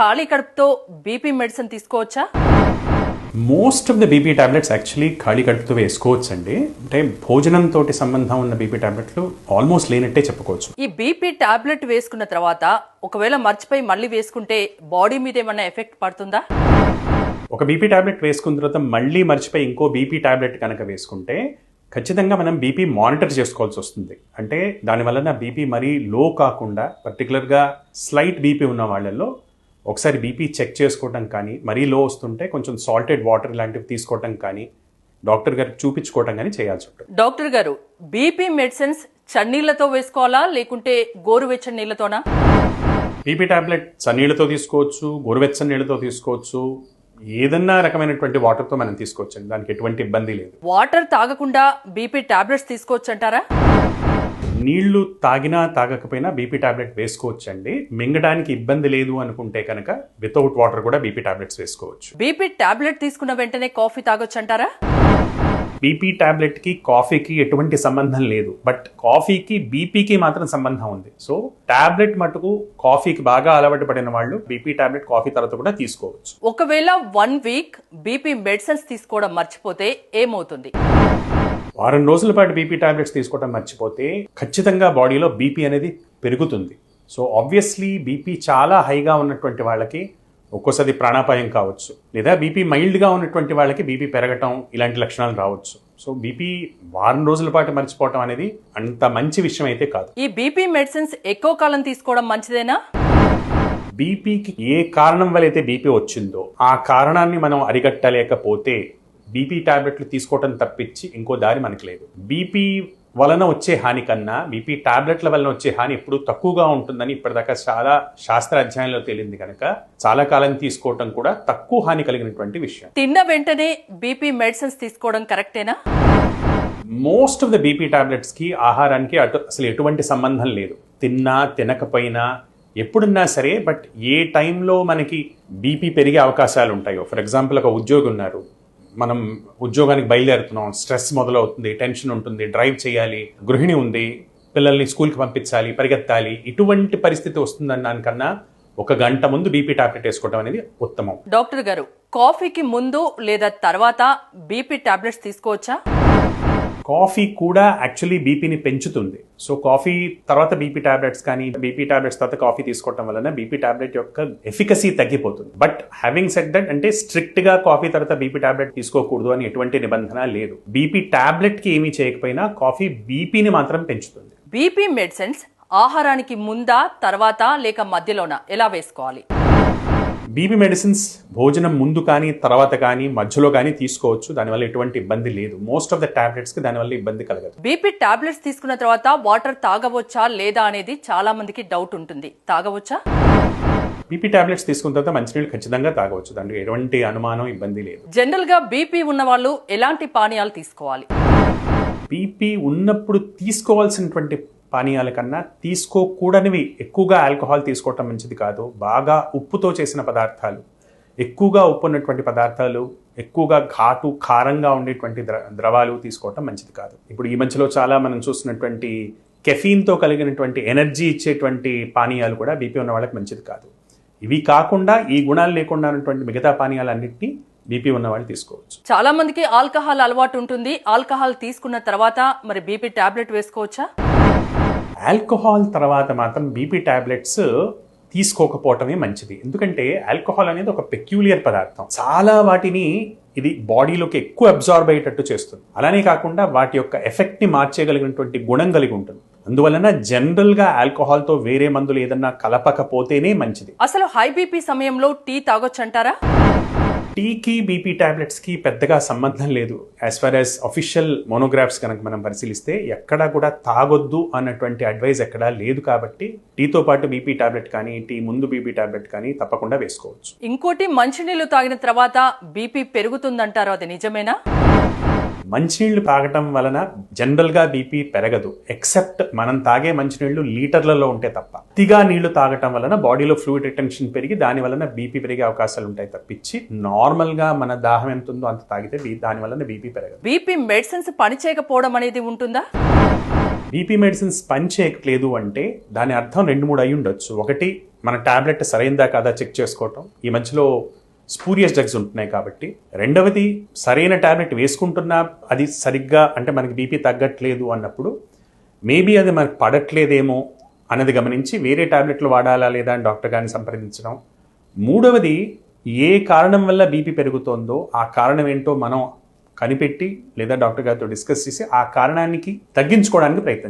ఖాళీ కడుపుతో BP medicine తీసుకోవచ్చా? Most of the BP tablets actually ఖాళీ కడుపుతో వేసుకోవచ్చండి. అంటే భోజనంతో సంబంధం ఉన్న బీపీ టాబ్లెట్లు ఆల్మోస్ట్ లేనట్టే చెప్పుకోవచ్చు. ఈ బీపీ టాబ్లెట్ వేసుకున్న తర్వాత ఒకవేళ మర్చిపోయి మళ్ళీ వేసుకుంటే బాడీ మీద ఏమైనా ఎఫెక్ట్ పడుతుందా? ఒక బీపీ టాబ్లెట్ వేసుకున్న తర్వాత మళ్ళీ మర్చిపోయి ఇంకో బీపీ టాబ్లెట్ కనుక వేసుకుంటే ఖచ్చితంగా మనం బీపీ మానిటర్ చేసుకోవాల్సి వస్తుంది. అంటే దానివల్ల బీపీ మరీ లో కాకుండా పర్టికులర్గా స్లైట్ బీపీ ఉన్న వాళ్ళల్లో ఒకసారి బీపీ చెక్ చేసుకోవటం కానీ, మరీ లో వస్తుంటే కొంచెం సాల్టెడ్ వాటర్ లాంటివి తీసుకోవటం కానీ, డాక్టర్ గారికి చూపించుకోవటం కానీ చేయాల్సి ఉంటుంది. డాక్టర్ గారు, బీపీ మెడిసిన్స్ చన్నీళ్లతో వేసుకోవాలా లేకుంటే గోరువెచ్చని నీళ్లతోనా? బీపీ టాబ్లెట్ చన్నీళ్లతో తీసుకోవచ్చు, గోరువెచ్చని నీళ్ళతో తీసుకోవచ్చు, ఏదన్నా రకమైనటువంటి వాటర్తో మనం తీసుకోవచ్చు. దానికి ఎటువంటి ఇబ్బంది లేదు. వాటర్ తాగకుండా బీపీ టాబ్లెట్స్ తీసుకోవచ్చు అంటారా? నీళ్లు తాగినా తాగకపోయినా బీపీ టాబ్లెట్ వేసుకోవచ్చండి. మింగడానికి ఇబ్బంది లేదు అనుకుంటే కనుక వితౌట్ వాటర్ కూడా బీపీ టాబ్లెట్స్ వేసుకోవచ్చు. బీపీ టాబ్లెట్ తీసుకున్న వెంటనే కాఫీ తాగొచ్చు అంటారా? బీపీ టాబ్లెట్ కి కాఫీకి ఎటువంటి సంబంధం లేదు. బట్ కాఫీకి బీపీకి మాత్రం సంబంధం ఉంది. సో టాబ్లెట్ మటుకు కాఫీకి బాగా అలవాటు పడిన వాళ్ళు బీపీ టాబ్లెట్ కాఫీ తర్వాత కూడా తీసుకోవచ్చు. ఒకవేళ 1 వీక్ బీపీ మెడిసిన్స్ తీసుకోవడం మర్చిపోతే ఏమవుతుంది? వారం రోజుల పాటు బీపీ టాబ్లెట్స్ తీసుకోవడం మర్చిపోతే ఖచ్చితంగా బాడీలో బీపీ అనేది పెరుగుతుంది. సో ఆబ్వియస్లీ బీపీ చాలా హైగా ఉన్నటువంటి వాళ్ళకి ఒక్కోసారి ప్రాణాపాయం కావచ్చు, లేదా బీపీ మైల్డ్గా ఉన్నటువంటి వాళ్ళకి బీపీ పెరగటం ఇలాంటి లక్షణాలు రావచ్చు. సో బీపీ వారం రోజుల పాటు మర్చిపోవటం అనేది అంత మంచి విషయం అయితే కాదు. ఈ బీపీ మెడిసిన్స్ ఎక్కువ కాలం తీసుకోవడం మంచిదేనా? బీపీకి ఏ కారణం వల్ల అయితే బీపీ వచ్చిందో ఆ కారణాన్ని మనం అరికట్టలేకపోతే బీపీ టాబ్లెట్లు తీసుకోవటం తప్పించి ఇంకో దారి మనకి లేదు. బీపీ వలన వచ్చే హాని కన్నా బీపీ టాబ్లెట్ల వలన వచ్చే హాని ఎప్పుడు తక్కువగా ఉంటుందని ఇప్పటిదాకా చాలా శాస్త్ర అధ్యయనంలో తేలింది కనుక చాలా కాలం తీసుకోవటం కూడా తక్కువ హాని కలిగినటువంటి విషయం. తిన్న వెంటనే బీపీ మెడిసిన్స్ తీసుకోవడం కరెక్టేనా? Most of the BP tablets కి ఆహారానికి అసలు ఎటువంటి సంబంధం లేదు. తిన్నా తినకపోయినా ఎప్పుడున్నా సరే, బట్ ఏ టైంలో మనకి బీపీ పెరిగే అవకాశాలు ఉంటాయో, ఫర్ ఎగ్జాంపుల్ ఒక ఉద్యోగి ఉన్నారు, మనం ఉద్యోగానికి బయలుదేరుతున్నాం, స్ట్రెస్ మొదలవుతుంది, టెన్షన్ ఉంటుంది, డ్రైవ్ చేయాలి, గృహిణి ఉంది, పిల్లల్ని స్కూల్కి పంపించాలి, పరిగెత్తాలి, ఇటువంటి పరిస్థితి వస్తుందని దానికన్నా 1 గంట ముందు బీపీ టాబ్లెట్ వేసుకోవడం అనేది ఉత్తమం. డాక్టర్ గారు, కాఫీకి ముందు లేదా తర్వాత బీపీ టాబ్లెట్స్ తీసుకోవచ్చా? కాఫీ కూడా యాక్చువల్లీ బీపీని పెంచుతుంది. సో కాఫీ తర్వాత బీపీ టాబ్లెట్స్ కానీ, బీపీ టాబ్లెట్స్ తర్వాత కాఫీ తీసుకోవడం వలన బీపీ టాబ్లెట్ యొక్క ఎఫికసీ తగ్గిపోతుంది. బట్ హ్యావింగ్ సెడ్ దట్, అంటే స్ట్రిక్ట్ గా కాఫీ తర్వాత బీపీ టాబ్లెట్ తీసుకోకూడదు అని ఎటువంటి నిబంధన లేదు. బీపీ టాబ్లెట్ కి ఏమీ చేయకపోయినా కాఫీ బీపీని మాత్రం పెంచుతుంది. బీపీ మెడిసిన్స్ ఆహారానికి ముందా తర్వాత లేక మధ్యలోనా ఎలా వేసుకోవాలి? బీపీ మెడిసిన్స్ భోజనం ముందు కానీ తర్వాత కానీ మధ్యలో కానీ తీసుకోవచ్చు. దానివల్ల ఎటువంటి ఇబ్బంది లేదు. మోస్ట్ ఆఫ్ ద టాబ్లెట్స్ కి దానివల్ల ఇబ్బంది కలగదు. బీపీ టాబ్లెట్స్ తీసుకున్న తర్వాత వాటర్ తాగవచ్చా లేదా అనేది చాలా మందికి డౌట్ ఉంటుంది. తాగవచ్చా? బీపీ టాబ్లెట్స్ తీసుకున్న తర్వాత మంచినీళ్ళు ఖచ్చితంగా తాగవచ్చు. దాంట్లో ఎటువంటి అనుమానం, ఇబ్బంది లేదు. జనరల్ గా బీపీ ఉన్న వాళ్ళు ఎలాంటి పానీయాలు తీసుకోవాలి? బీపీ ఉన్నప్పుడు తీసుకోవాల్సినటువంటి పానీయాల కన్నా తీసుకోకూడనివి ఎక్కువగా ఆల్కహాల్ తీసుకోవటం మంచిది కాదు. బాగా ఉప్పుతో చేసిన పదార్థాలు, ఎక్కువగా ఉప్పు ఉన్నటువంటి పదార్థాలు, ఎక్కువగా ఘాటు కారంగా ఉండేటువంటి ద్రవాలు తీసుకోవటం మంచిది కాదు. ఇప్పుడు ఈ మధ్యలో చాలా మనం చూసినటువంటి కెఫీన్తో కలిగినటువంటి ఎనర్జీ ఇచ్చేటువంటి పానీయాలు కూడా బీపీ ఉన్న వాళ్ళకి మంచిది కాదు. ఇవి కాకుండా ఈ గుణాలు లేకుండా ఉన్నటువంటి మిగతా పానీయాలన్నింటినీ బీపీ ఉన్న వాళ్ళు తీసుకోవచ్చు. చాలా మందికి ఆల్కహాల్ అలవాటు ఉంటుంది. ఆల్కహాల్ తీసుకున్న తర్వాత మరి బీపీ టాబ్లెట్ వేసుకోవచ్చా? ఆల్కహాల్ తర్వాత మాత్రం బీపీ టాబ్లెట్స్ తీసుకోకపోవటమే మంచిది. ఎందుకంటే ఆల్కహాల్ అనేది ఒక పెక్యూలియర్ పదార్థం. చాలా వాటిని ఇది బాడీలోకి ఎక్కువ అబ్జార్బ్ అయ్యేటట్టు చేస్తుంది. అలానే కాకుండా వాటి యొక్క ఎఫెక్ట్ ని మార్చేయగలిగినటువంటి గుణం కలిగి ఉంటుంది. అందువలన జనరల్ గా ఆల్కహాల్ తో వేరే మందులు ఏదన్నా కలపకపోతేనే మంచిది. అసలు హై బీపీ సమయంలో టీ తాగొచ్చంటారా? టీకి బీపీ టాబ్లెట్స్కి పెద్దగా సంబంధం లేదు. As far as official monographs కనుక మనం పరిశీలిస్తే ఎక్కడా కూడా తాగొద్దు అన్నటువంటి అడ్వైజ్ ఎక్కడా లేదు. కాబట్టి టీతో పాటు బీపీ టాబ్లెట్ కానీ, టీ ముందు బీపీ టాబ్లెట్ కానీ తప్పకుండా వేసుకోవచ్చు. ఇంకోటి, మంచినీళ్లు తాగిన తర్వాత బీపీ పెరుగుతుందంటారు, అది నిజమేనా? మంచినీళ్లు తాగటం వలన జనరల్ గా బీపీ పెరగదు, ఎక్సెప్ట్ మనం తాగే మంచినీళ్లు లీటర్లలో ఉంటే తప్ప. అతిగా నీళ్లు తాగటం వలన బాడీలో ఫ్లూయిడ్ రిటెన్షన్ పెరిగి దాని వలన బీపీ పెరిగే అవకాశాలు ఉంటాయి తప్పించి నార్మల్ గా మన దాహం ఎంత ఉందో అంత తాగితే దాని వలన బీపీ పెరగదు. బీపీ మెడిసిన్స్ పనిచేయకపోవడం అనేది ఉంటుందా? బీపీ మెడిసిన్స్ పని చేయట్లేదు అంటే దాని అర్థం 2-3 అయి ఉండొచ్చు. ఒకటి, మన టాబ్లెట్ సరైనదా కాదా చెక్ చేసుకోవటం. ఈ మధ్యలో స్పూరియస్ డ్రగ్స్ ఉంటున్నాయి కాబట్టి. రెండవది, సరైన టాబ్లెట్ వేసుకుంటున్నా అది సరిగ్గా అంటే మనకి బీపీ తగ్గట్లేదు అన్నప్పుడు మేబీ అది మనకు పడట్లేదేమో అన్నది గమనించి వేరే టాబ్లెట్లు వాడాలా లేదా అని డాక్టర్ గారిని సంప్రదించడం. మూడవది, ఏ కారణం వల్ల బీపీ పెరుగుతోందో ఆ కారణం ఏంటో మనం కనిపెట్టి లేదా డాక్టర్ గారితో డిస్కస్ చేసి ఆ కారణానికి తగ్గించుకోవడానికి ప్రయత్నం చేయాలి.